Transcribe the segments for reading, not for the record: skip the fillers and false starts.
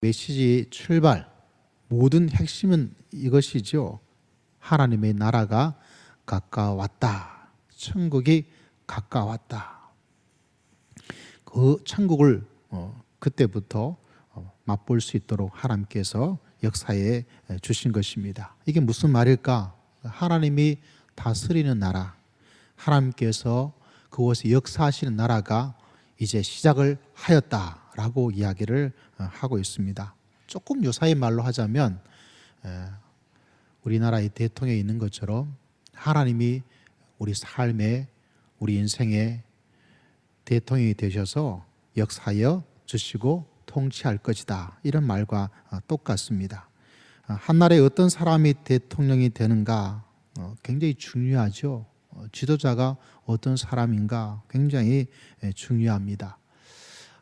메시지 출발 모든 핵심은 이것이죠. 하나님의 나라가 가까웠다. 천국이 가까웠다. 그 천국을 그때부터 맛볼 수 있도록 하나님께서 역사에 주신 것입니다. 이게 무슨 말일까? 하나님이 다스리는 나라, 하나님께서 그곳에 역사하시는 나라가 이제 시작을 하였다라고 이야기를 하고 있습니다. 조금 요사이 말로 하자면 우리나라의 대통령에 있는 것처럼 하나님이 우리 삶에, 우리 인생에 대통령이 되셔서 역사하여 주시고 통치할 것이다, 이런 말과 똑같습니다. 한나라에 어떤 사람이 대통령이 되는가 굉장히 중요하죠. 지도자가 어떤 사람인가 굉장히 중요합니다.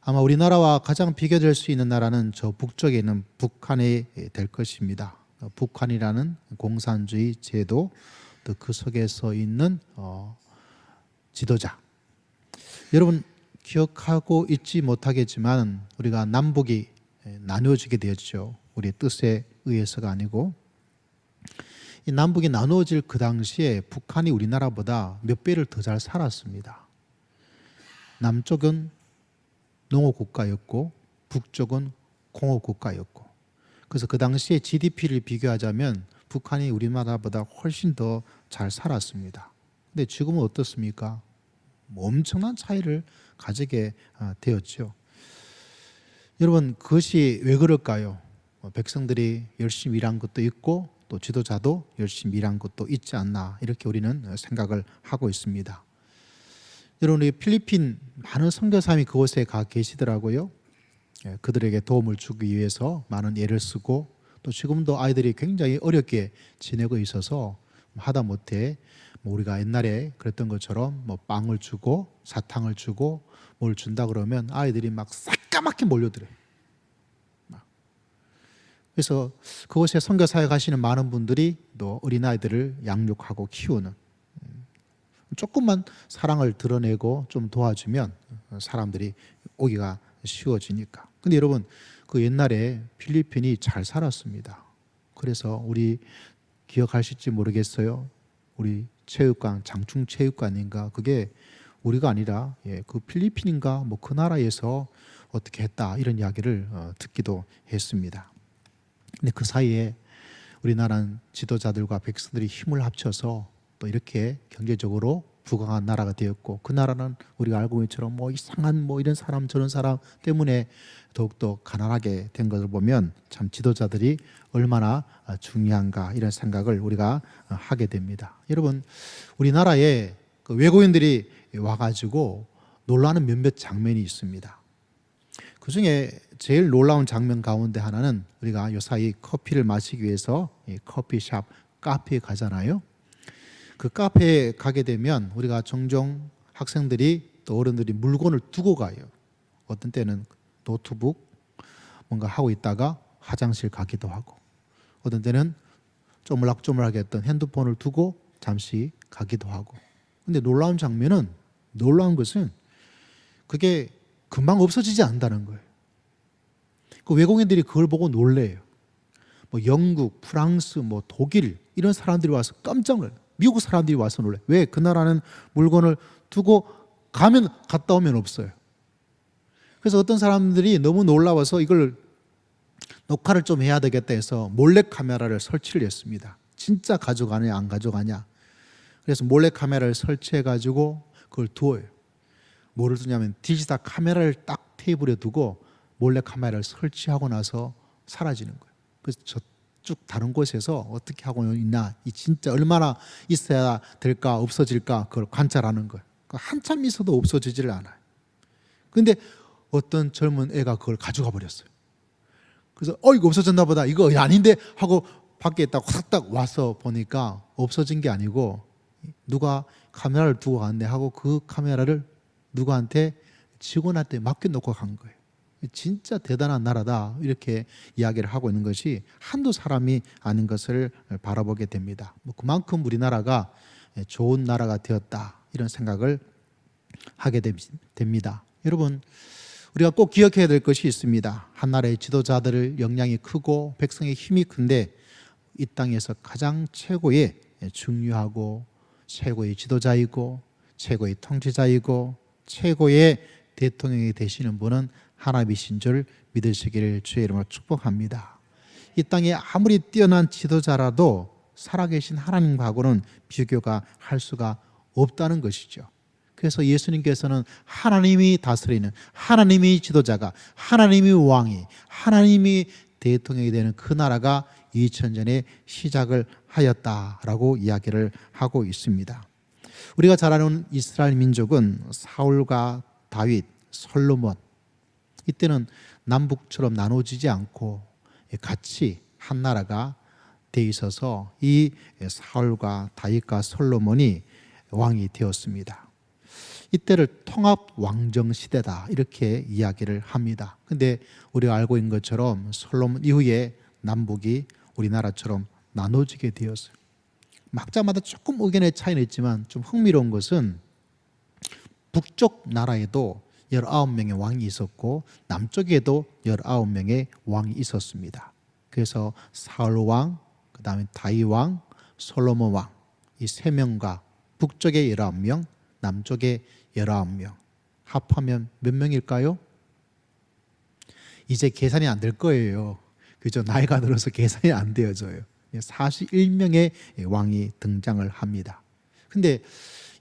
아마 우리나라와 가장 비교될 수 있는 나라는 저 북쪽에 있는 북한이 될 것입니다. 북한이라는 공산주의 제도, 또 그 속에서 있는 지도자. 여러분 기억하고 있지 못하겠지만 우리가 남북이 나누어지게 되었죠. 우리의 뜻에 의해서가 아니고. 이 남북이 나누어질 그 당시에 북한이 우리나라보다 몇 배를 더 잘 살았습니다. 남쪽은 농업 국가였고 북쪽은 공업 국가였고, 그래서 그 당시에 GDP를 비교하자면 북한이 우리나라보다 훨씬 더 잘 살았습니다. 근데 지금은 어떻습니까? 엄청난 차이를 가지게 되었죠. 여러분 그것이 왜 그럴까요? 백성들이 열심히 일한 것도 있고 또 지도자도 열심히 일한 것도 있지 않나, 이렇게 우리는 생각을 하고 있습니다. 여러분 우리 필리핀 많은 선교사님이 그곳에 가 계시더라고요. 그들에게 도움을 주기 위해서 많은 애를 쓰고, 또 지금도 아이들이 굉장히 어렵게 지내고 있어서 하다못해 우리가 옛날에 그랬던 것처럼 빵을 주고 사탕을 주고 뭘 준다 그러면 아이들이 막 새까맣게 몰려들어요. 그래서 그곳에 선교사에 가시는 많은 분들이 또 어린아이들을 양육하고 키우는, 조금만 사랑을 드러내고 좀 도와주면 사람들이 오기가 쉬워지니까. 근데 여러분 그 옛날에 필리핀이 잘 살았습니다. 그래서 우리 기억하실지 모르겠어요. 우리 체육관, 장충체육관인가, 그게 우리가 아니라 그 필리핀인가 그 나라에서 어떻게 했다, 이런 이야기를 듣기도 했습니다. 근데 그 사이에 우리나라는 지도자들과 백성들이 힘을 합쳐서 또 이렇게 경제적으로 부강한 나라가 되었고, 그 나라는 우리가 알고 있는 것처럼 이상한 이런 사람 저런 사람 때문에 더욱더 가난하게 된 것을 보면 참 지도자들이 얼마나 중요한가, 이런 생각을 우리가 하게 됩니다. 여러분 우리나라에 그 외국인들이 와가지고 놀라는 몇몇 장면이 있습니다. 그 중에 제일 놀라운 장면 가운데 하나는 우리가 요사이 커피를 마시기 위해서 커피숍, 카페에 가잖아요. 그 카페에 가게 되면 우리가 종종 학생들이 또 어른들이 물건을 두고 가요. 어떤 때는 노트북 뭔가 하고 있다가 화장실 가기도 하고, 어떤 때는 쪼물락쪼물하게 했던 핸드폰을 두고 잠시 가기도 하고. 근데 놀라운 것은 그게 금방 없어지지 않는다는 거예요. 그 외국인들이 그걸 보고 놀래요. 영국, 프랑스, 독일 이런 사람들이 와서 깜짝 놀라요. 미국 사람들이 와서 놀라요. 왜? 그 나라는 물건을 두고 갔다 오면 없어요. 그래서 어떤 사람들이 너무 놀라워서 이걸 녹화를 좀 해야 되겠다 해서 몰래 카메라를 설치를 했습니다. 진짜 가져가냐 안 가져가냐. 그래서 몰래 카메라를 설치해 가지고 그걸 두어요. 뭐를 두냐면 디지털 카메라를 딱 테이블에 두고 몰래 카메라를 설치하고 나서 사라지는 거예요. 그래서 저쪽 다른 곳에서 어떻게 하고 있나, 이 진짜 얼마나 있어야 될까 없어질까, 그걸 관찰하는 거예요. 한참 있어도 없어지지를 않아요. 그런데 어떤 젊은 애가 그걸 가져가 버렸어요. 그래서 이거 없어졌나 보다, 이거 아닌데 하고 밖에 있다가 딱 와서 보니까 없어진 게 아니고 누가 카메라를 두고 갔네 하고 그 카메라를 누구한테, 직원한테 맡겨놓고 간 거예요. 진짜 대단한 나라다, 이렇게 이야기를 하고 있는 것이 한두 사람이 아닌 것을 바라보게 됩니다. 그만큼 우리나라가 좋은 나라가 되었다, 이런 생각을 하게 됩니다. 여러분 우리가 꼭 기억해야 될 것이 있습니다. 한 나라의 지도자들의 역량이 크고 백성의 힘이 큰데 이 땅에서 가장 최고의 중요하고 최고의 지도자이고 최고의 통치자이고 최고의 대통령이 되시는 분은 하나님이신 줄 믿으시기를 주의 이름으로 축복합니다. 이 땅에 아무리 뛰어난 지도자라도 살아계신 하나님과고는 비교가 할 수가 없다는 것이죠. 그래서 예수님께서는 하나님이 다스리는, 하나님이 지도자가, 하나님이 왕이, 하나님이 대통령이 되는 그 나라가 2000년에 시작을 하였다라고 이야기를 하고 있습니다. 우리가 잘 아는 이스라엘 민족은 사울과 다윗, 솔로몬, 이때는 남북처럼 나눠지지 않고 같이 한 나라가 돼 있어서 이 사울과 다윗과 솔로몬이 왕이 되었습니다. 이때를 통합 왕정 시대다 이렇게 이야기를 합니다. 근데 우리가 알고 있는 것처럼 솔로몬 이후에 남북이 우리나라처럼 나눠지게 되었어요. 막자마다 조금 의견의 차이는 있지만 좀 흥미로운 것은 북쪽 나라에도 19명의 왕이 있었고 남쪽에도 19명의 왕이 있었습니다. 그래서 사울 왕, 그 다음에 다윗 왕, 솔로몬 왕, 이 세 명과 북쪽에 19명, 남쪽에 19명 합하면 몇 명일까요? 이제 계산이 안 될 거예요. 그죠? 나이가 들어서 계산이 안 되어져요. 41명의 왕이 등장을 합니다. 근데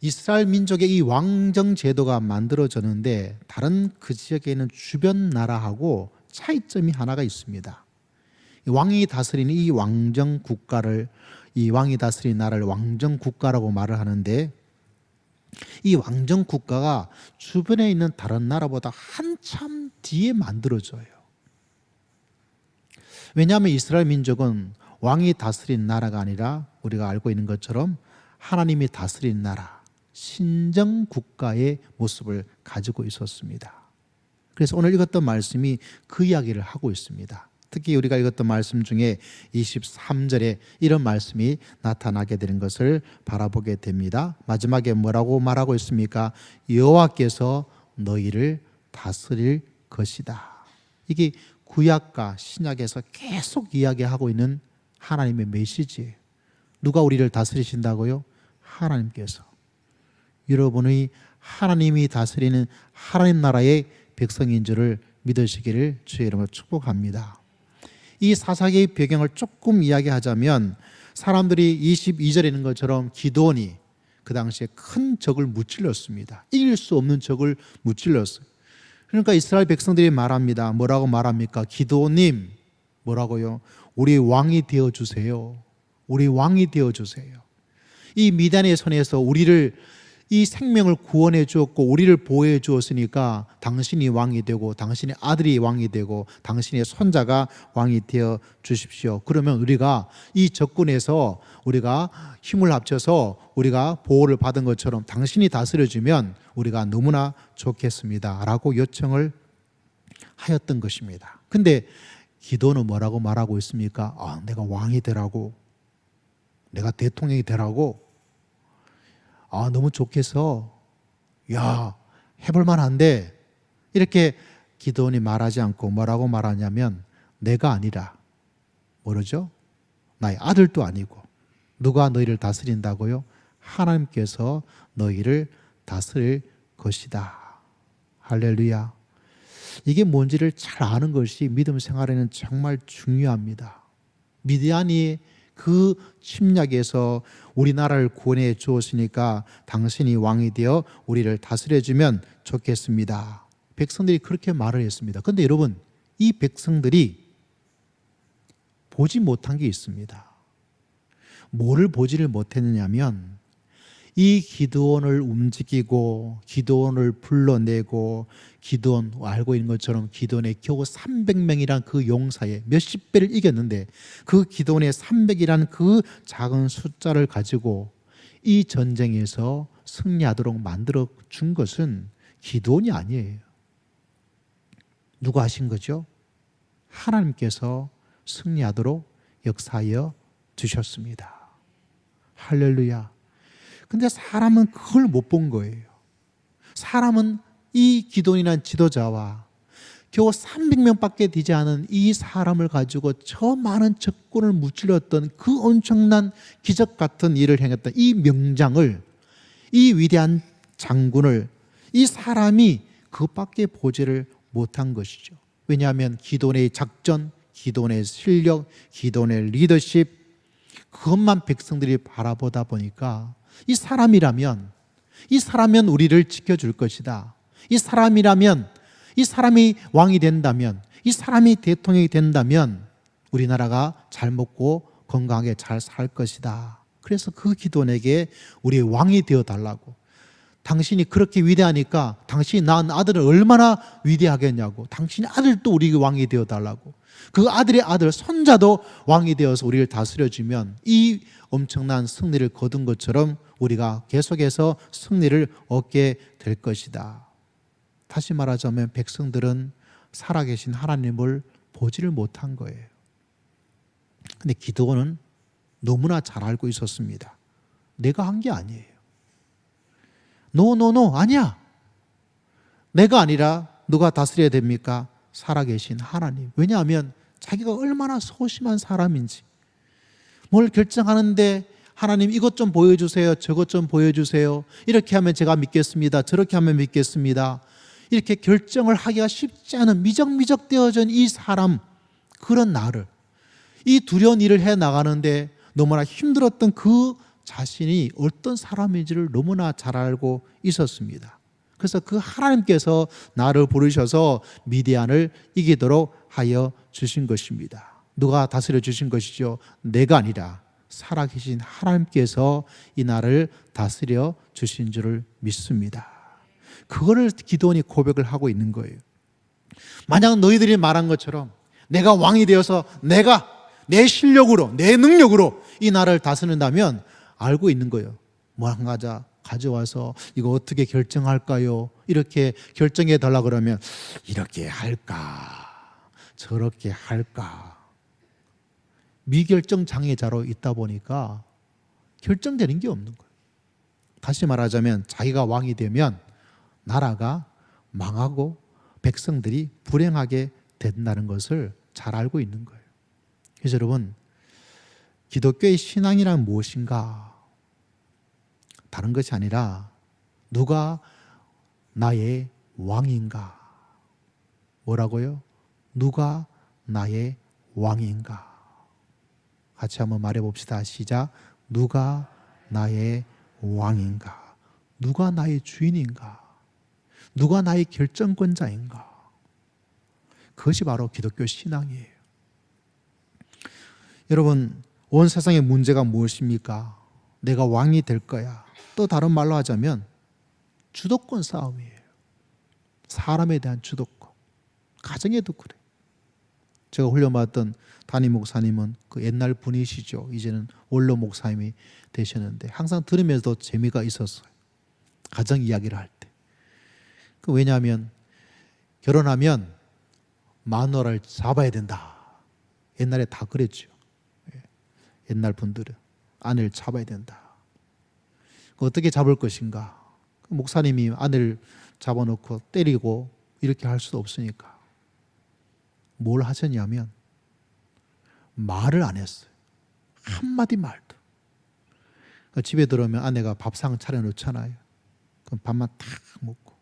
이스라엘 민족의 이 왕정 제도가 만들어졌는데 다른 그 지역에 있는 주변 나라하고 차이점이 하나가 있습니다. 왕이 다스리는 이 왕정 국가를, 이 왕이 다스리는 나라를 왕정 국가라고 말을 하는데 이 왕정 국가가 주변에 있는 다른 나라보다 한참 뒤에 만들어져요. 왜냐하면 이스라엘 민족은 왕이 다스린 나라가 아니라 우리가 알고 있는 것처럼 하나님이 다스린 나라, 신정 국가의 모습을 가지고 있었습니다. 그래서 오늘 읽었던 말씀이 그 이야기를 하고 있습니다. 특히 우리가 읽었던 말씀 중에 23절에 이런 말씀이 나타나게 되는 것을 바라보게 됩니다. 마지막에 뭐라고 말하고 있습니까? 여호와께서 너희를 다스릴 것이다. 이게 구약과 신약에서 계속 이야기하고 있는 하나님의 메시지예요. 누가 우리를 다스리신다고요? 하나님께서. 여러분의 하나님이 다스리는 하나님 나라의 백성인 줄을 믿으시기를 주의 이름으로 축복합니다. 이 사사기의 배경을 조금 이야기하자면 사람들이 22절에 있는 것처럼 기드온이 그 당시에 큰 적을 무찔렀습니다. 이길 수 없는 적을 무찔렀어요. 그러니까 이스라엘 백성들이 말합니다. 뭐라고 말합니까? 기드온님, 뭐라고요? 우리 왕이 되어주세요. 우리 왕이 되어주세요. 이 미단의 손에서 우리를, 이 생명을 구원해 주었고 우리를 보호해 주었으니까 당신이 왕이 되고 당신의 아들이 왕이 되고 당신의 손자가 왕이 되어 주십시오. 그러면 우리가 이 적군에서 우리가 힘을 합쳐서 우리가 보호를 받은 것처럼 당신이 다스려주면 우리가 너무나 좋겠습니다 라고 요청을 하였던 것입니다. 근데 기도는 뭐라고 말하고 있습니까? 내가 왕이 되라고, 내가 대통령이 되라고, 너무 좋겠어. 야, 해볼만 한데. 이렇게 기드온이 말하지 않고 뭐라고 말하냐면 내가 아니라, 모르죠? 나의 아들도 아니고 누가 너희를 다스린다고요? 하나님께서 너희를 다스릴 것이다. 할렐루야. 이게 뭔지를 잘 아는 것이 믿음 생활에는 정말 중요합니다. 미디안이 그 침략에서 우리나라를 구원해 주었으니까 당신이 왕이 되어 우리를 다스려주면 좋겠습니다. 백성들이 그렇게 말을 했습니다. 그런데 여러분, 이 백성들이 보지 못한 게 있습니다. 뭐를 보지를 못했느냐면 이 기드온을 움직이고 기드온을 불러내고 기드온, 알고 있는 것처럼 기드온의 겨우 300명이란 그 용사의 몇십 배를 이겼는데 그 기드온의 300이라는 그 작은 숫자를 가지고 이 전쟁에서 승리하도록 만들어 준 것은 기드온이 아니에요. 누가 하신 거죠? 하나님께서 승리하도록 역사하여 주셨습니다. 할렐루야. 근데 사람은 그걸 못 본 거예요. 사람은 이 기드온이라는 지도자와 겨우 300명밖에 되지 않은 이 사람을 가지고 저 많은 적군을 무찔렀던 그 엄청난 기적 같은 일을 행했던 이 명장을, 이 위대한 장군을 이 사람이 그것밖에 보지를 못한 것이죠. 왜냐하면 기도원의 작전, 기도원의 실력, 기도원의 리더십, 그것만 백성들이 바라보다 보니까 이 사람이라면 우리를 지켜줄 것이다. 이 사람이라면, 이 사람이 왕이 된다면, 이 사람이 대통령이 된다면 우리나라가 잘 먹고 건강하게 잘 살 것이다. 그래서 그 기도원에게 우리의 왕이 되어달라고. 당신이 그렇게 위대하니까 당신이 낳은 아들은 얼마나 위대하겠냐고. 당신의 아들도 우리 왕이 되어달라고. 그 아들의 아들, 손자도 왕이 되어서 우리를 다스려주면 이 엄청난 승리를 거둔 것처럼 우리가 계속해서 승리를 얻게 될 것이다. 다시 말하자면 백성들은 살아계신 하나님을 보지를 못한 거예요. 근데 기드온은 너무나 잘 알고 있었습니다. 내가 한 게 아니에요. 노, 아니야. 내가 아니라 누가 다스려야 됩니까? 살아계신 하나님. 왜냐하면 자기가 얼마나 소심한 사람인지, 뭘 결정하는데 하나님 이것 좀 보여주세요, 저것 좀 보여주세요, 이렇게 하면 제가 믿겠습니다, 저렇게 하면 믿겠습니다, 이렇게 결정을 하기가 쉽지 않은 미적미적 되어진 이 사람, 그런 나를, 이 두려운 일을 해나가는데 너무나 힘들었던 그 자신이 어떤 사람인지를 너무나 잘 알고 있었습니다. 그래서 그 하나님께서 나를 부르셔서 미디안을 이기도록 하여 주신 것입니다. 누가 다스려 주신 것이죠? 내가 아니라 살아계신 하나님께서 이 나를 다스려 주신 줄을 믿습니다. 그거를 기드온이 고백을 하고 있는 거예요. 만약 너희들이 말한 것처럼 내가 왕이 되어서 내가 내 실력으로, 내 능력으로 이 나라를 다스린다면 알고 있는 거예요. 뭐 한 가지 가져와서 이거 어떻게 결정할까요? 이렇게 결정해 달라 그러면 이렇게 할까, 저렇게 할까, 미결정 장애자로 있다 보니까 결정되는 게 없는 거예요. 다시 말하자면 자기가 왕이 되면 나라가 망하고 백성들이 불행하게 된다는 것을 잘 알고 있는 거예요. 그래서 여러분, 기독교의 신앙이란 무엇인가? 다른 것이 아니라 누가 나의 왕인가? 뭐라고요? 누가 나의 왕인가? 같이 한번 말해봅시다. 시작. 누가 나의 왕인가? 누가 나의 주인인가? 누가 나의 결정권자인가? 그것이 바로 기독교 신앙이에요. 여러분, 온 세상의 문제가 무엇입니까? 내가 왕이 될 거야. 또 다른 말로 하자면 주도권 싸움이에요. 사람에 대한 주도권. 가정에도 그래. 제가 훈련받았던 담임 목사님은 그 옛날 분이시죠. 이제는 원로 목사님이 되셨는데 항상 들으면서도 재미가 있었어요. 가정 이야기를 할 때. 왜냐하면 결혼하면 마누라를 잡아야 된다. 옛날에 다 그랬죠. 옛날 분들은 아내를 잡아야 된다. 어떻게 잡을 것인가? 목사님이 아내를 잡아놓고 때리고 이렇게 할 수도 없으니까 뭘 하셨냐면 말을 안 했어요. 한마디 말도. 집에 들어오면 아내가 밥상 차려놓잖아요. 그럼 밥만 탁 먹고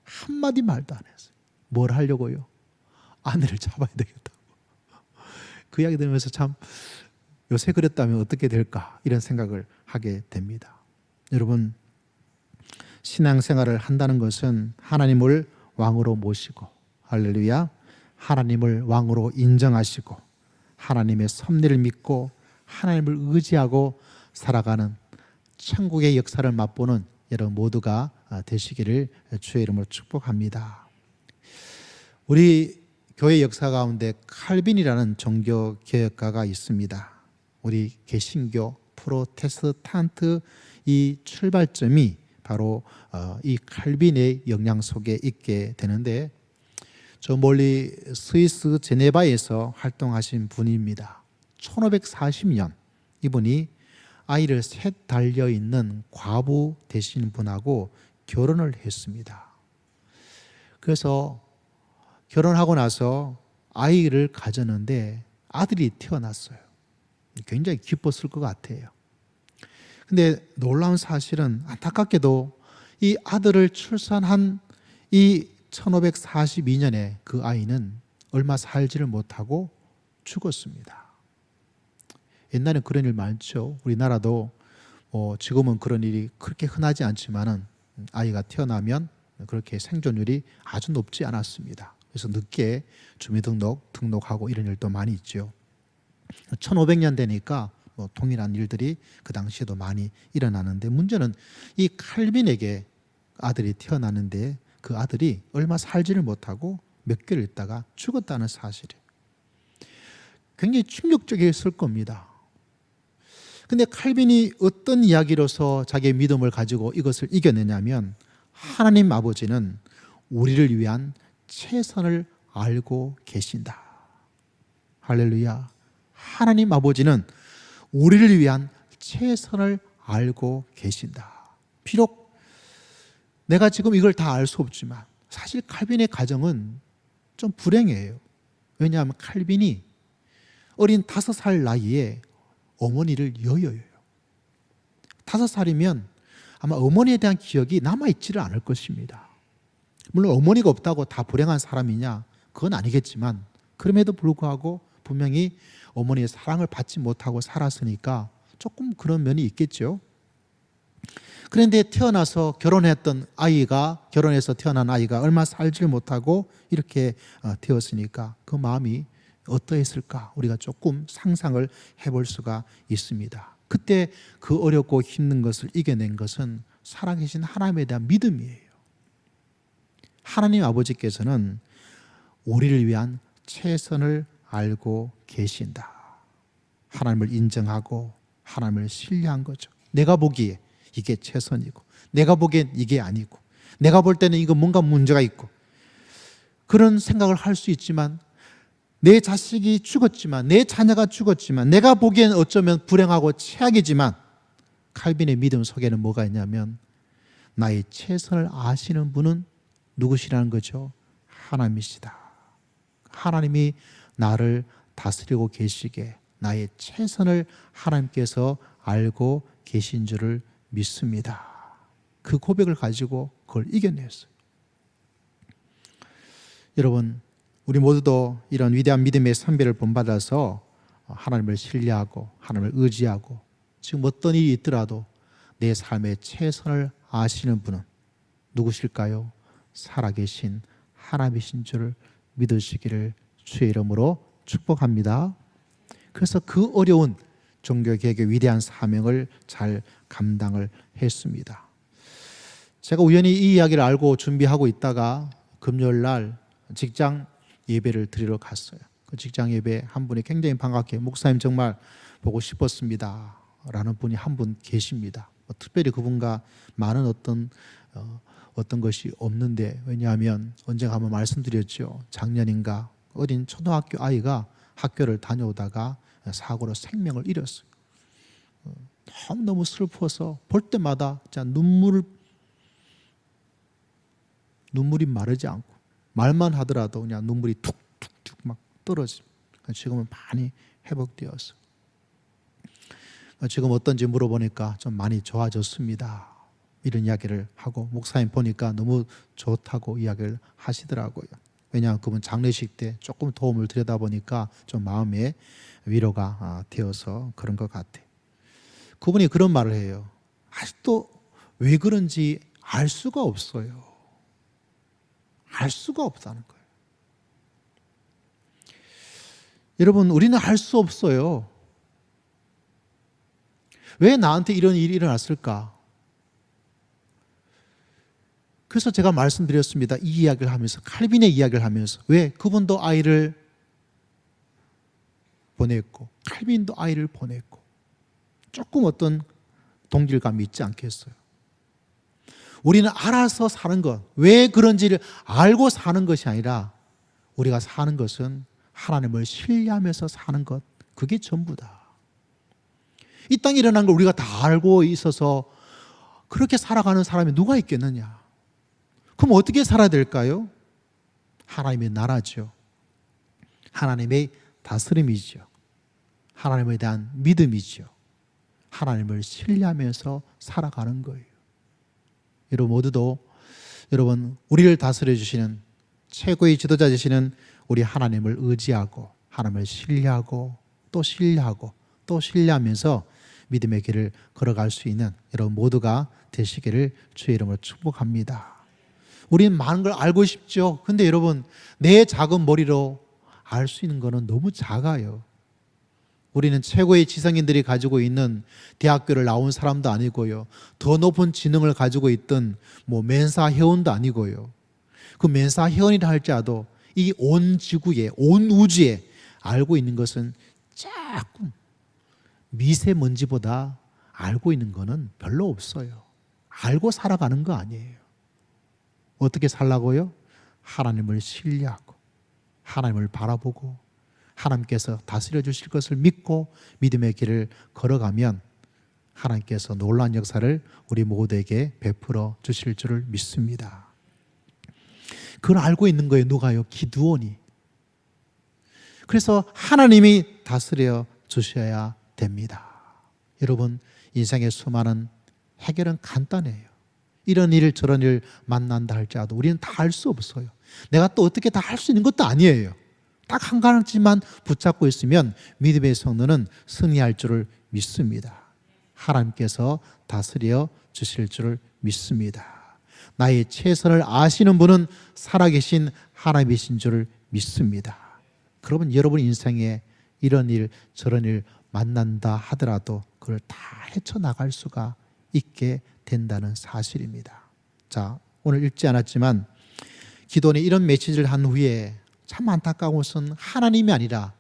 한마디 말도 안 했어요. 뭘 하려고요? 아내를 잡아야 되겠다고. 그 이야기 들으면서 참 요새 그랬다면 어떻게 될까 이런 생각을 하게 됩니다. 여러분, 신앙생활을 한다는 것은 하나님을 왕으로 모시고, 할렐루야, 하나님을 왕으로 인정하시고 하나님의 섭리를 믿고 하나님을 의지하고 살아가는 천국의 역사를 맛보는 여러분 모두가 되시기를 주의 이름으로 축복합니다. 우리 교회 역사 가운데 칼빈이라는 종교개혁가가 있습니다. 우리 개신교, 프로테스탄트 이 출발점이 바로 이 칼빈의 영향 속에 있게 되는데, 저 멀리 스위스 제네바에서 활동하신 분입니다. 1540년 이분이 아이를 셋 달려있는 과부 되신 분하고 결혼을 했습니다. 그래서 결혼하고 나서 아이를 가졌는데 아들이 태어났어요. 굉장히 기뻤을 것 같아요. 근데 놀라운 사실은 안타깝게도 이 아들을 출산한 이 1542년에 그 아이는 얼마 살지를 못하고 죽었습니다. 옛날에 그런 일 많죠. 우리나라도 지금은 그런 일이 그렇게 흔하지 않지만은 아이가 태어나면 그렇게 생존율이 아주 높지 않았습니다. 그래서 늦게 등록하고 이런 일도 많이 있죠. 1500년 되니까 동일한 일들이 그 당시에도 많이 일어나는데, 문제는 이 칼빈에게 아들이 태어나는데 그 아들이 얼마 살지를 못하고 몇 개월 있다가 죽었다는 사실이에요. 굉장히 충격적이었을 겁니다. 근데 칼빈이 어떤 이야기로서 자기의 믿음을 가지고 이것을 이겨내냐면, 하나님 아버지는 우리를 위한 최선을 알고 계신다. 할렐루야. 하나님 아버지는 우리를 위한 최선을 알고 계신다. 비록 내가 지금 이걸 다 알 수 없지만 사실 칼빈의 가정은 좀 불행해요. 왜냐하면 칼빈이 어린 5살 나이에 어머니를 여여요. 5살이면 아마 어머니에 대한 기억이 남아있지를 않을 것입니다. 물론 어머니가 없다고 다 불행한 사람이냐? 그건 아니겠지만, 그럼에도 불구하고 분명히 어머니의 사랑을 받지 못하고 살았으니까 조금 그런 면이 있겠죠. 그런데 결혼해서 태어난 아이가 얼마 살지를 못하고 이렇게 되었으니까 그 마음이 어떠했을까? 우리가 조금 상상을 해볼 수가 있습니다. 그때 그 어렵고 힘든 것을 이겨낸 것은 살아계신 하나님에 대한 믿음이에요. 하나님 아버지께서는 우리를 위한 최선을 알고 계신다. 하나님을 인정하고 하나님을 신뢰한 거죠. 내가 보기에 이게 최선이고, 내가 보기엔 이게 아니고, 내가 볼 때는 이거 뭔가 문제가 있고, 그런 생각을 할 수 있지만, 내 자식이 죽었지만, 내 자녀가 죽었지만, 내가 보기엔 어쩌면 불행하고 최악이지만, 칼빈의 믿음 속에는 뭐가 있냐면, 나의 최선을 아시는 분은 누구시라는 거죠? 하나님이시다. 하나님이 나를 다스리고 계시게 나의 최선을 하나님께서 알고 계신 줄을 믿습니다. 그 고백을 가지고 그걸 이겨냈어요. 여러분, 우리 모두도 이런 위대한 믿음의 선배를 본받아서 하나님을 신뢰하고 하나님을 의지하고 지금 어떤 일이 있더라도 내 삶의 최선을 아시는 분은 누구실까요? 살아계신 하나님이신 줄을 믿으시기를 주의 이름으로 축복합니다. 그래서 그 어려운 종교개혁의 위대한 사명을 잘 감당을 했습니다. 제가 우연히 이 이야기를 알고 준비하고 있다가 금요일 날 직장 예배를 드리러 갔어요. 그 직장 예배 한 분이 굉장히 반갑게 목사님 정말 보고 싶었습니다 라는 분이 한 분 계십니다. 특별히 그분과 많은 어떤 것이 없는데, 왜냐하면 언젠가 한번 말씀드렸죠. 작년인가 어린 초등학교 아이가 학교를 다녀오다가 사고로 생명을 잃었어요. 너무 슬퍼서 볼 때마다 진짜 눈물이 마르지 않고 말만 하더라도 그냥 눈물이 툭툭툭 막 떨어지고, 지금은 많이 회복되었어요. 지금 어떤지 물어보니까 좀 많이 좋아졌습니다. 이런 이야기를 하고, 목사님 보니까 너무 좋다고 이야기를 하시더라고요. 왜냐하면 그분 장례식 때 조금 도움을 드리다 보니까 좀 마음에 위로가 되어서 그런 것 같아요. 그분이 그런 말을 해요. 아직도 왜 그런지 알 수가 없어요. 알 수가 없다는 거예요. 여러분, 우리는 알 수 없어요. 왜 나한테 이런 일이 일어났을까? 그래서 제가 말씀드렸습니다. 이 이야기를 하면서, 칼빈의 이야기를 하면서, 왜 그분도 아이를 보냈고 칼빈도 아이를 보냈고 조금 어떤 동질감이 있지 않겠어요? 우리는 알아서 사는 것, 왜 그런지를 알고 사는 것이 아니라 우리가 사는 것은 하나님을 신뢰하면서 사는 것, 그게 전부다. 이 땅에 일어난 걸 우리가 다 알고 있어서 그렇게 살아가는 사람이 누가 있겠느냐? 그럼 어떻게 살아야 될까요? 하나님의 나라죠. 하나님의 다스림이죠. 하나님에 대한 믿음이죠. 하나님을 신뢰하면서 살아가는 거예요. 여러분 모두도 여러분 우리를 다스려 주시는 최고의 지도자 되시는 우리 하나님을 의지하고 하나님을 신뢰하고 또 신뢰하고 또 신뢰하면서 믿음의 길을 걸어갈 수 있는 여러분 모두가 되시기를 주의 이름으로 축복합니다. 우리는 많은 걸 알고 싶죠. 근데 여러분 내 작은 머리로 알 수 있는 거는 너무 작아요. 우리는 최고의 지성인들이 가지고 있는 대학교를 나온 사람도 아니고요. 더 높은 지능을 가지고 있던 멘사 회원도 아니고요. 그 멘사 회원이라 할지라도 이 온 지구에 온 우주에 알고 있는 것은 조금 미세먼지보다 알고 있는 거는 별로 없어요. 알고 살아가는 거 아니에요. 어떻게 살라고요? 하나님을 신뢰하고 하나님을 바라보고 하나님께서 다스려 주실 것을 믿고 믿음의 길을 걸어가면 하나님께서 놀라운 역사를 우리 모두에게 베풀어 주실 줄을 믿습니다. 그걸 알고 있는 거예요. 누가요? 기드온이. 그래서 하나님이 다스려 주셔야 됩니다. 여러분 인생의 수많은 해결은 간단해요. 이런 일 저런 일 만난다 할지라도 우리는 다 할 수 없어요. 내가 또 어떻게 다 할 수 있는 것도 아니에요. 딱 한 가지만 붙잡고 있으면 믿음의 성도는 승리할 줄을 믿습니다. 하나님께서 다스려 주실 줄을 믿습니다. 나의 최선을 아시는 분은 살아계신 하나님이신 줄을 믿습니다. 그러면 여러분 인생에 이런 일 저런 일 만난다 하더라도 그걸 다 헤쳐나갈 수가 있게 된다는 사실입니다. 자, 오늘 읽지 않았지만 기도원이 이런 메시지를 한 후에 참 안타까운 것은 하나님이 아니라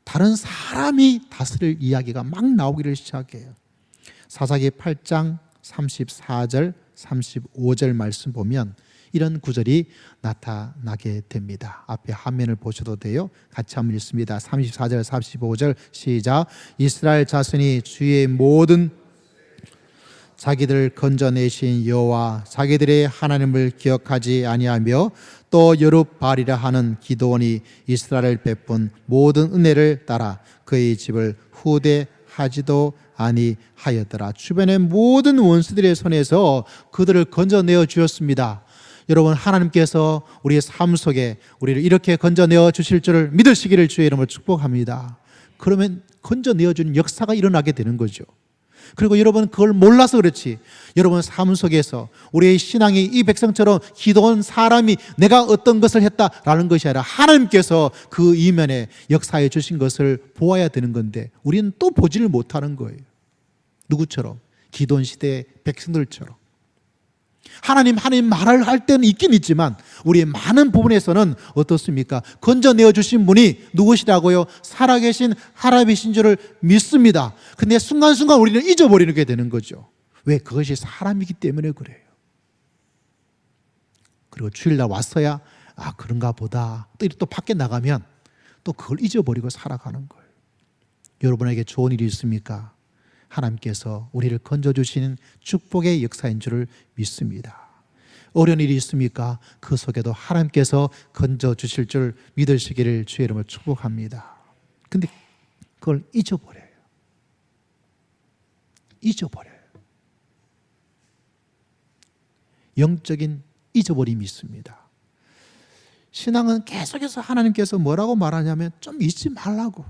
다른 사람이 다스릴 이야기가 막 나오기를 시작해요. 사사기 8장 34절 35절 말씀 보면 이런 구절이 나타나게 됩니다. 앞에 화면을 보셔도 돼요. 같이 한번 읽습니다. 34절 35절 시작. 이스라엘 자손이 주의 모든 자기들을 건져내신 여호와 자기들의 하나님을 기억하지 아니하며 또 여룹바알이라 하는 기드온이 이스라엘 베푼 모든 은혜를 따라 그의 집을 후대하지도 아니하였더라. 주변의 모든 원수들의 손에서 그들을 건져내어 주었습니다. 여러분 하나님께서 우리의 삶 속에 우리를 이렇게 건져내어 주실 줄을 믿으시기를 주의 이름으로 축복합니다. 그러면 건져내어 주는 역사가 일어나게 되는 거죠. 그리고 여러분 그걸 몰라서 그렇지 여러분 삶 속에서 우리의 신앙이 이 백성처럼 기도한 사람이 내가 어떤 것을 했다라는 것이 아니라 하나님께서 그 이면에 역사해 주신 것을 보아야 되는 건데 우리는 또 보지를 못하는 거예요. 누구처럼? 기도한 시대의 백성들처럼. 하나님 말을 할 때는 있긴 있지만 우리의 많은 부분에서는 어떻습니까? 건져내어 주신 분이 누구시라고요? 살아계신 하나님이신 줄을 믿습니다. 근데 순간순간 우리는 잊어버리는 게 되는 거죠. 왜? 그것이 사람이기 때문에 그래요. 그리고 주일날 왔어야 그런가 보다. 또 밖에 나가면 또 그걸 잊어버리고 살아가는 거예요. 여러분에게 좋은 일이 있습니까? 하나님께서 우리를 건져주시는 축복의 역사인 줄을 믿습니다. 어려운 일이 있습니까? 그 속에도 하나님께서 건져주실 줄 믿으시기를 주의 이름으로 축복합니다. 근데 그걸 잊어버려요. 영적인 잊어버림이 있습니다. 신앙은 계속해서 하나님께서 뭐라고 말하냐면 좀 잊지 말라고.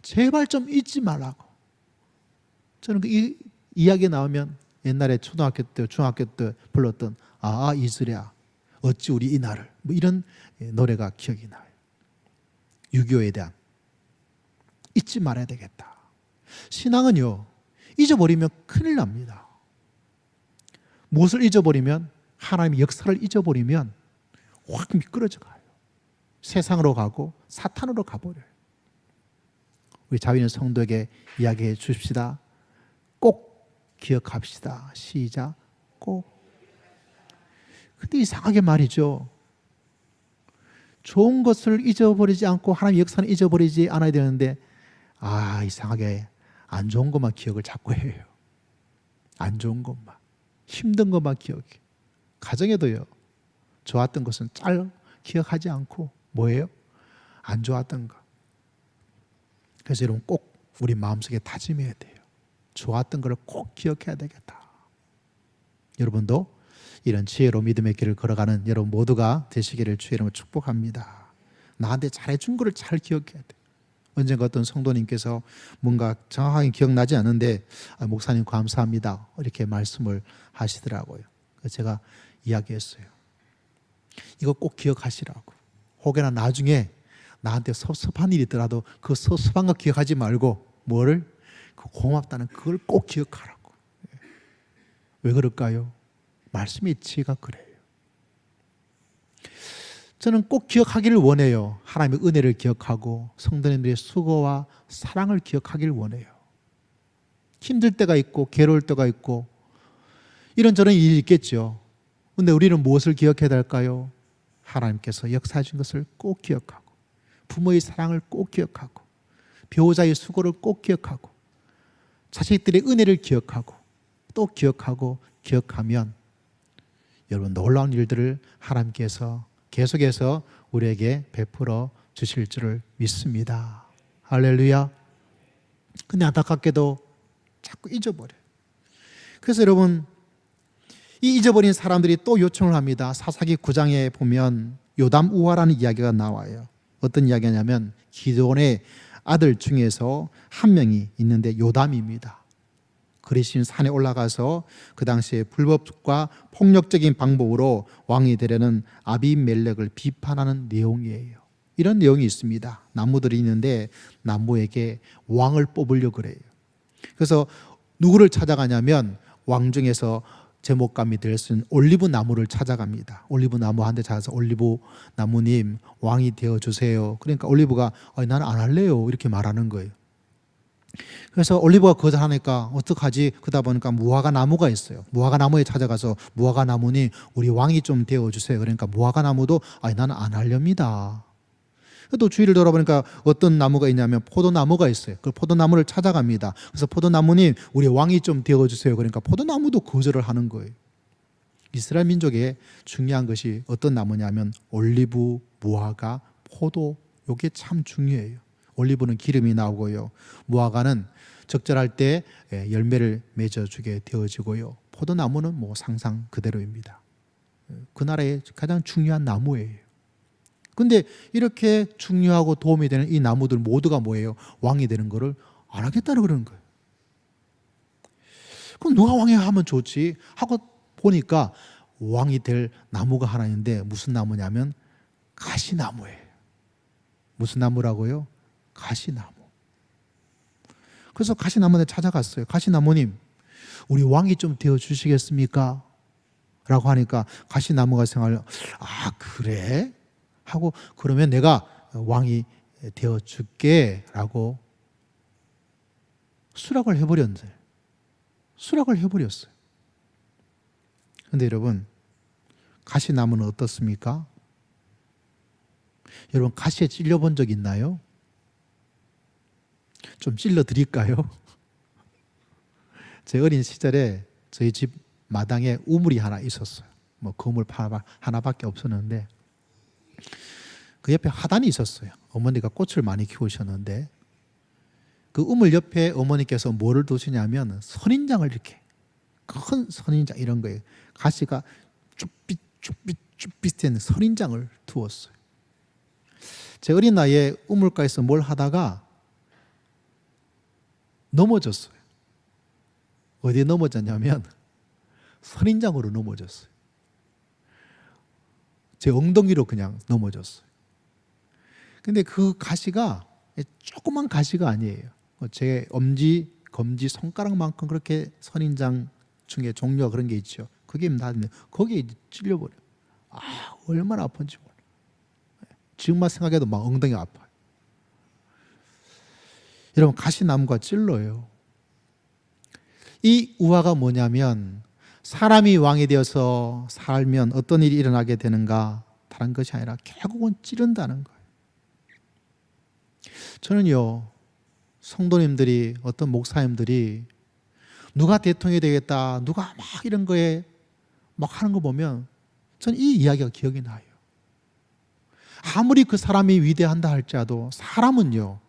제발 좀 잊지 말라고. 저는 이 이야기 나오면 옛날에 초등학교 때 중학교 때 불렀던 이스라엘 어찌 우리 이 날을 이런 노래가 기억이 나요. 6.25에 대한 잊지 말아야 되겠다. 신앙은요 잊어버리면 큰일 납니다. 무엇을 잊어버리면 하나님의 역사를 잊어버리면 확 미끄러져 가요. 세상으로 가고 사탄으로 가버려요. 우리 자비는 성도에게 이야기해 주십시다. 꼭 기억합시다. 시작. 꼭. 근데 이상하게 말이죠. 좋은 것을 잊어버리지 않고 하나님의 역사는 잊어버리지 않아야 되는데 이상하게 안 좋은 것만 기억을 자꾸 해요. 안 좋은 것만. 힘든 것만 기억해. 가정에도요. 좋았던 것은 잘 기억하지 않고 뭐예요? 안 좋았던 거. 그래서 여러분 꼭 우리 마음속에 다짐해야 돼요. 좋았던 것을 꼭 기억해야 되겠다. 여러분도 이런 지혜로 믿음의 길을 걸어가는 여러분 모두가 되시기를 주의 이름으로 축복합니다. 나한테 잘해준 것을 잘 기억해야 돼. 언젠가 어떤 성도님께서 뭔가 정확하게 기억나지 않는데 목사님 감사합니다 이렇게 말씀을 하시더라고요. 그래서 제가 이야기했어요. 이거 꼭 기억하시라고. 혹여나 나중에 나한테 섭섭한 일이 있더라도 그 섭섭한 거 기억하지 말고 뭐를? 그 고맙다는 그걸 꼭 기억하라고. 왜 그럴까요? 말씀의 지혜가 그래요. 저는 꼭 기억하기를 원해요. 하나님의 은혜를 기억하고 성도님들의 수고와 사랑을 기억하기를 원해요. 힘들 때가 있고 괴로울 때가 있고 이런저런 일이 있겠죠. 그런데 우리는 무엇을 기억해야 될까요? 하나님께서 역사해 준 것을 꼭 기억하고 부모의 사랑을 꼭 기억하고 배우자의 수고를 꼭 기억하고 자식들의 은혜를 기억하고 또 기억하면 여러분 놀라운 일들을 하나님께서 계속해서 우리에게 베풀어 주실 줄을 믿습니다. 할렐루야. 근데 안타깝게도 자꾸 잊어버려요. 그래서 여러분 이 잊어버린 사람들이 또 요청을 합니다. 사사기 9장에 보면 요담 우화라는 이야기가 나와요. 어떤 이야기냐면 기드온의 아들 중에서 한 명이 있는데 요담입니다. 그리신 산에 올라가서 그 당시에 불법과 폭력적인 방법으로 왕이 되려는 아비멜렉을 비판하는 내용이에요. 이런 내용이 있습니다. 나무들이 있는데 나무에게 왕을 뽑으려고 그래요. 그래서 누구를 찾아가냐면 왕 중에서 제목감이 될 수 있는 올리브 나무를 찾아갑니다. 올리브 나무 한 대 찾아서 올리브 나무님 왕이 되어주세요. 그러니까 올리브가 나는 안 할래요 이렇게 말하는 거예요. 그래서 올리브가 거절하니까 어떡하지? 그러다 보니까 무화과 나무가 있어요. 무화과 나무에 찾아가서 무화과 나무님 우리 왕이 좀 되어주세요. 그러니까 무화과 나무도 나는 안 하렵니다. 또 주위를 돌아보니까 어떤 나무가 있냐면 포도나무가 있어요. 그 포도나무를 찾아갑니다. 그래서 포도나무님 우리 왕이 좀 되어주세요. 그러니까 포도나무도 거절을 하는 거예요. 이스라엘 민족의 중요한 것이 어떤 나무냐면 올리브, 무화과, 포도 이게 참 중요해요. 올리브는 기름이 나오고요. 무화과는 적절할 때 열매를 맺어주게 되어지고요. 포도나무는 뭐 상상 그대로입니다. 그 나라의 가장 중요한 나무예요. 근데 이렇게 중요하고 도움이 되는 이 나무들 모두가 뭐예요? 왕이 되는 거를 안 하겠다고 그러는 거예요. 그럼 누가 왕이 하면 좋지? 하고 보니까 왕이 될 나무가 하나 있는데 무슨 나무냐면 가시나무예요. 무슨 나무라고요? 가시나무. 그래서 가시나무에 찾아갔어요. 가시나무님, 우리 왕이 좀 되어 주시겠습니까? 라고 하니까 가시나무가 생각을 그래? 하고 그러면 내가 왕이 되어 줄게 라고 수락을 해버렸어요. 수락을 해버렸어요. 그런데 여러분 가시나무는 어떻습니까? 여러분 가시에 찔려본 적 있나요? 좀 찔러 드릴까요? 제 어린 시절에 저희 집 마당에 우물이 하나 있었어요. 뭐 그물 하나밖에 없었는데 그 옆에 화단이 있었어요. 어머니가 꽃을 많이 키우셨는데 그 우물 옆에 어머니께서 뭐를 두시냐면 선인장을 이렇게 큰 선인장 이런 거예요. 가시가 쭈삣된 선인장을 두었어요. 제 어린 나이에 우물가에서 뭘 하다가 넘어졌어요. 어디에 넘어졌냐면 선인장으로 넘어졌어요. 제 엉덩이로 그냥 넘어졌어요. 근데 그 가시가 조그만 가시가 아니에요. 제 엄지, 검지, 손가락만큼 그렇게 선인장 중에 종류가 그런 게 있죠. 그게 나는데 거기에 찔려버려요. 얼마나 아픈지 몰라요. 지금만 생각해도 막 엉덩이 아파요. 여러분 가시나무가 찔러요. 이 우화가 뭐냐면 사람이 왕이 되어서 살면 어떤 일이 일어나게 되는가 다른 것이 아니라 결국은 찌른다는 거예요. 저는요 성도님들이 어떤 목사님들이 누가 대통령이 되겠다 누가 막 이런 거에 막 하는 거 보면 저는 이 이야기가 기억이 나요. 아무리 그 사람이 위대한다 할지라도 사람은요,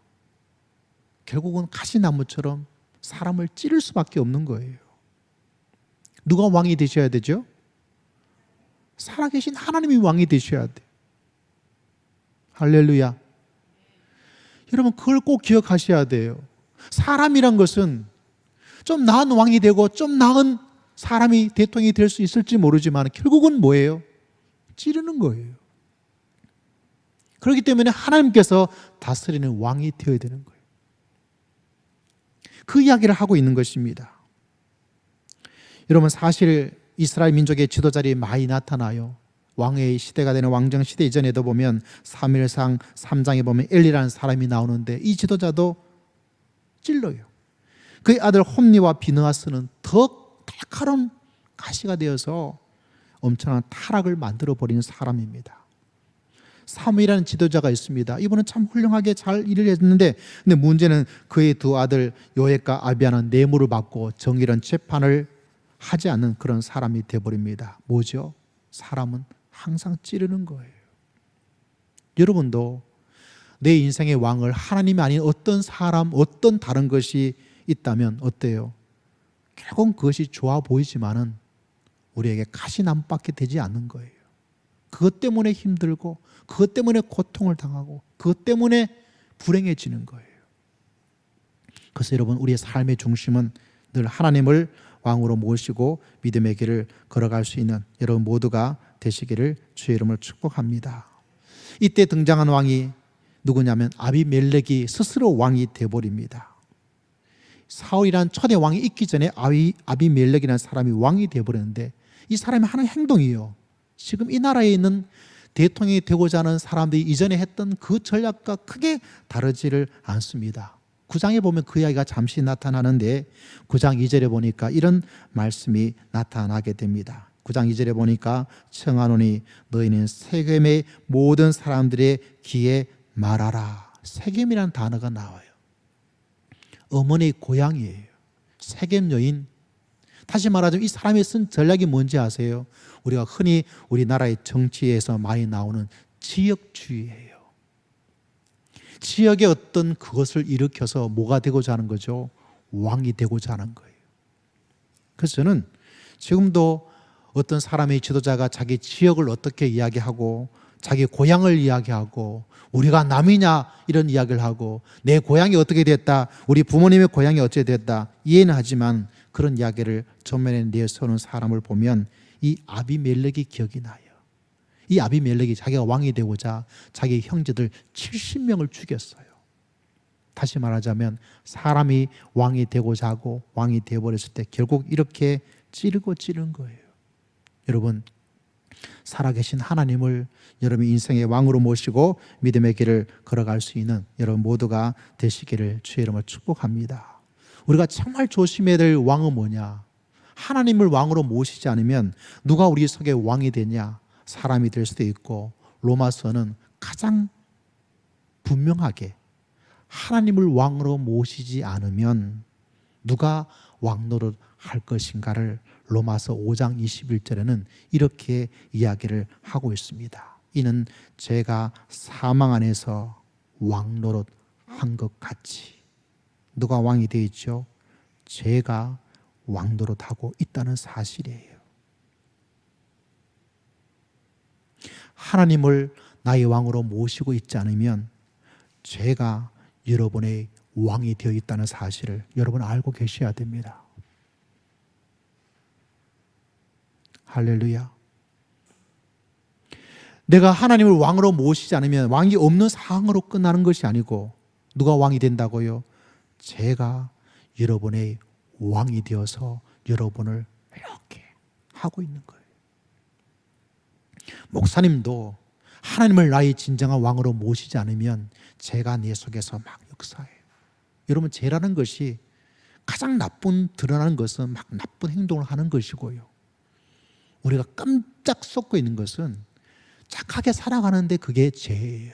결국은 가시나무처럼 사람을 찌를 수밖에 없는 거예요. 누가 왕이 되셔야 되죠? 살아계신 하나님이 왕이 되셔야 돼요. 할렐루야. 여러분, 그걸 꼭 기억하셔야 돼요. 사람이란 것은 좀 나은 왕이 되고 좀 나은 사람이 대통령이 될 수 있을지 모르지만 결국은 뭐예요? 찌르는 거예요. 그렇기 때문에 하나님께서 다스리는 왕이 되어야 되는 거예요. 그 이야기를 하고 있는 것입니다. 여러분, 사실 이스라엘 민족의 지도자들이 많이 나타나요. 왕의 시대가 되는 왕정 시대 이전에도 보면 사무엘상 3장에 보면 엘리라는 사람이 나오는데 이 지도자도 찔러요. 그의 아들 홈니와 비느하스는 더 날카로운 가시가 되어서 엄청난 타락을 만들어 버리는 사람입니다. 사무엘이라는 지도자가 있습니다. 이분은 참 훌륭하게 잘 일을 했는데, 근데 문제는 그의 두 아들 요액과 아비야는 뇌물을 받고 정의로운 재판을 하지 않는 그런 사람이 되어버립니다. 뭐죠? 사람은 항상 찌르는 거예요. 여러분도 내 인생의 왕을 하나님이 아닌 어떤 사람, 어떤 다른 것이 있다면 어때요? 결국은 그것이 좋아 보이지만은 우리에게 가시나무밖에 되지 않는 거예요. 그것 때문에 힘들고, 그것 때문에 고통을 당하고, 그것 때문에 불행해지는 거예요. 그래서 여러분, 우리의 삶의 중심은 늘 하나님을 왕으로 모시고 믿음의 길을 걸어갈 수 있는 여러분 모두가 되시기를 주의 이름으로 축복합니다. 이때 등장한 왕이 누구냐면 아비멜렉이 스스로 왕이 되어버립니다. 사울이란 초대 왕이 있기 전에 아비멜렉이라는 사람이 왕이 되어버렸는데, 이 사람이 하는 행동이요, 지금 이 나라에 있는 대통령이 되고자 하는 사람들이 이전에 했던 그 전략과 크게 다르지를 않습니다. 9장에 보면 그 이야기가 잠시 나타나는데 9장 2절에 보니까 이런 말씀이 나타나게 됩니다. 9장 2절에 보니까 청하노니 너희는 세겜의 모든 사람들의 귀에 말하라. 세겜이라는 단어가 나와요. 어머니의 고향이에요. 세겜 여인. 다시 말하자면 이 사람이 쓴 전략이 뭔지 아세요? 우리가 흔히 우리나라의 정치에서 많이 나오는 지역주의예요. 지역의 어떤 그것을 일으켜서 뭐가 되고자 하는 거죠? 왕이 되고자 하는 거예요. 그래서 저는 지금도 어떤 사람의 지도자가 자기 지역을 어떻게 이야기하고 자기 고향을 이야기하고 우리가 남이냐 이런 이야기를 하고 내 고향이 어떻게 됐다, 우리 부모님의 고향이 어떻게 됐다 이해는 하지만 그런 이야기를 전면에 내세우는 사람을 보면 이 아비멜렉이 기억이 나요. 이 아비멜렉이 자기가 왕이 되고자 자기 형제들 70명을 죽였어요. 다시 말하자면 사람이 왕이 되고자 하고 왕이 되어버렸을 때 결국 이렇게 찌른 거예요. 여러분, 살아계신 하나님을 여러분 인생의 왕으로 모시고 믿음의 길을 걸어갈 수 있는 여러분 모두가 되시기를 주의 이름으로 축복합니다. 우리가 정말 조심해야 될 왕은 뭐냐? 하나님을 왕으로 모시지 않으면 누가 우리 속에 왕이 되냐? 사람이 될 수도 있고, 로마서는 가장 분명하게 하나님을 왕으로 모시지 않으면 누가 왕노릇 할 것인가를 로마서 5장 21절에는 이렇게 이야기를 하고 있습니다. 이는 제가 사망 안에서 왕노릇 한 것 같이. 누가 왕이 되어 있죠? 제가 왕노릇하고 있다는 사실이에요. 하나님을 나의 왕으로 모시고 있지 않으면 제가 여러분의 왕이 되어 있다는 사실을 여러분 알고 계셔야 됩니다. 할렐루야. 내가 하나님을 왕으로 모시지 않으면 왕이 없는 상황으로 끝나는 것이 아니고 누가 왕이 된다고요? 제가 여러분의 왕이 되어서 여러분을 이렇게 하고 있는 거예요. 목사님도 하나님을 나의 진정한 왕으로 모시지 않으면 죄가 내 속에서 막 역사해요. 여러분, 죄라는 것이 가장 드러나는 것은 막 나쁜 행동을 하는 것이고요. 우리가 깜짝 속고 있는 것은 착하게 살아가는데 그게 죄예요.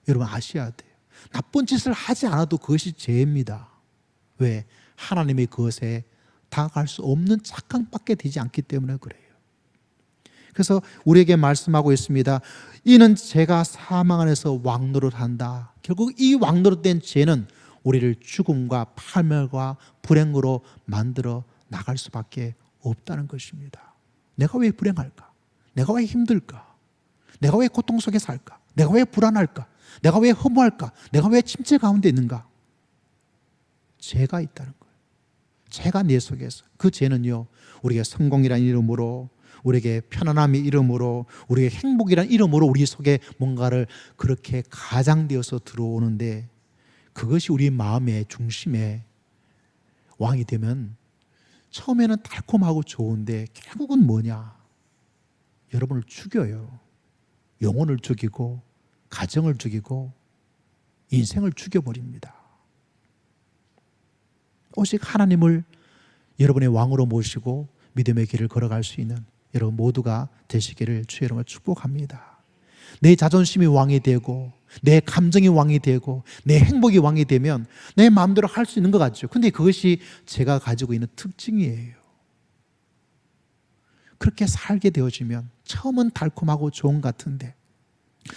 여러분 아셔야 돼요. 나쁜 짓을 하지 않아도 그것이 죄입니다. 왜? 하나님이 그것에 다가갈 수 없는 착각밖에 되지 않기 때문에 그래요. 그래서 우리에게 말씀하고 있습니다. 이는 죄가 사망 안에서 왕노릇한다. 결국 이 왕노릇된 죄는 우리를 죽음과 파멸과 불행으로 만들어 나갈 수밖에 없다는 것입니다. 내가 왜 불행할까? 내가 왜 힘들까? 내가 왜 고통 속에 살까? 내가 왜 불안할까? 내가 왜 허무할까? 내가 왜 침체 가운데 있는가? 죄가 있다는 거예요. 죄가 내 속에서. 그 죄는요, 우리가 성공이라는 이름으로, 우리에게 편안함의 이름으로, 우리에게 행복이라는 이름으로 우리 속에 뭔가를 그렇게 가장되어서 들어오는데, 그것이 우리 마음의 중심에 왕이 되면 처음에는 달콤하고 좋은데 결국은 뭐냐? 여러분을 죽여요. 영혼을 죽이고 가정을 죽이고 인생을 죽여버립니다. 오직 하나님을 여러분의 왕으로 모시고 믿음의 길을 걸어갈 수 있는 여러분 모두가 되시기를 주의 이름으로 축복합니다. 내 자존심이 왕이 되고 내 감정이 왕이 되고 내 행복이 왕이 되면 내 마음대로 할 수 있는 것 같죠. 근데 그것이 제가 가지고 있는 특징이에요. 그렇게 살게 되어지면 처음은 달콤하고 좋은 것 같은데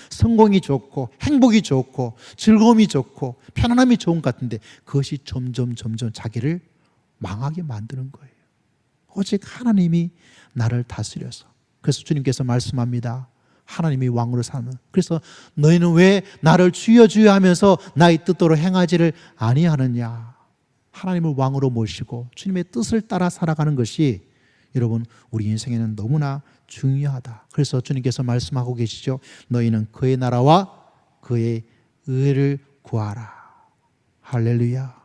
성공이 좋고 행복이 좋고 즐거움이 좋고 편안함이 좋은 것 같은데 그것이 점점 자기를 망하게 만드는 거예요. 오직 하나님이 나를 다스려서. 그래서 주님께서 말씀합니다. 하나님이 왕으로 사는. 그래서 너희는 왜 나를 주여 주여 하면서 나의 뜻대로 행하지를 아니하느냐. 하나님을 왕으로 모시고 주님의 뜻을 따라 살아가는 것이 여러분 우리 인생에는 너무나 중요하다. 그래서 주님께서 말씀하고 계시죠. 너희는 그의 나라와 그의 의를 구하라. 할렐루야.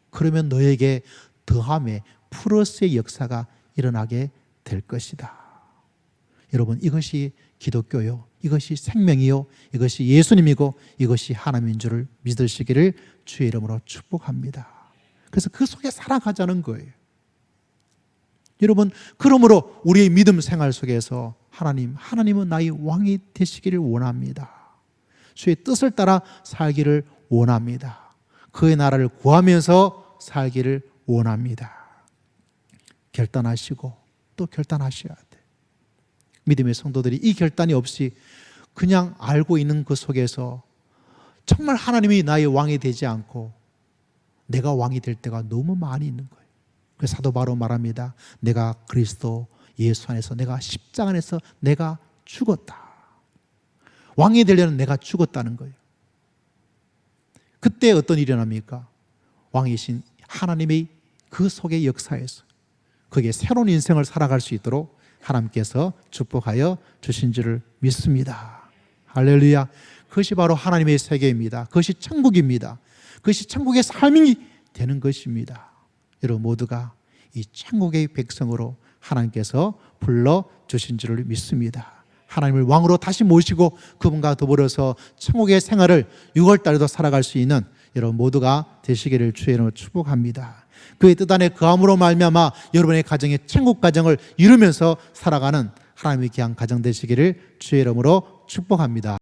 그러면 너에게 더함의 플러스의 역사가 일어나게 될 것이다. 여러분 이것이 기독교요, 이것이 생명이요, 이것이 예수님이고 이것이 하나님인 줄을 믿으시기를 주의 이름으로 축복합니다. 그래서 그 속에 살아가자는 거예요. 여러분 그러므로 우리의 믿음 생활 속에서 하나님은 나의 왕이 되시기를 원합니다. 주의 뜻을 따라 살기를 원합니다. 그의 나라를 구하면서 살기를 원합니다. 결단하시고 또 결단하셔야 돼. 믿음의 성도들이 이 결단이 없이 그냥 알고 있는 그 속에서 정말 하나님이 나의 왕이 되지 않고 내가 왕이 될 때가 너무 많이 있는 거예요. 그래서 사도 바로 말합니다. 내가 그리스도 예수 안에서, 내가 십자가 안에서 내가 죽었다. 왕이 되려는 내가 죽었다는 거예요. 그때 어떤 일이 일어납니까? 왕이신 하나님의 그 속의 역사에서 거기에 새로운 인생을 살아갈 수 있도록 하나님께서 축복하여 주신 줄을 믿습니다. 할렐루야. 그것이 바로 하나님의 세계입니다. 그것이 천국입니다. 그것이 천국의 삶이 되는 것입니다. 여러분 모두가 이 천국의 백성으로 하나님께서 불러주신 줄을 믿습니다. 하나님을 왕으로 다시 모시고 그분과 더불어서 천국의 생활을 6월달에도 살아갈 수 있는 여러분 모두가 되시기를 주의 이름으로 축복합니다. 그의 뜻 안에 거함으로 말미암아 여러분의 가정의 천국 가정을 이루면서 살아가는 하나님의 귀한 가정 되시기를 주의 이름으로 축복합니다.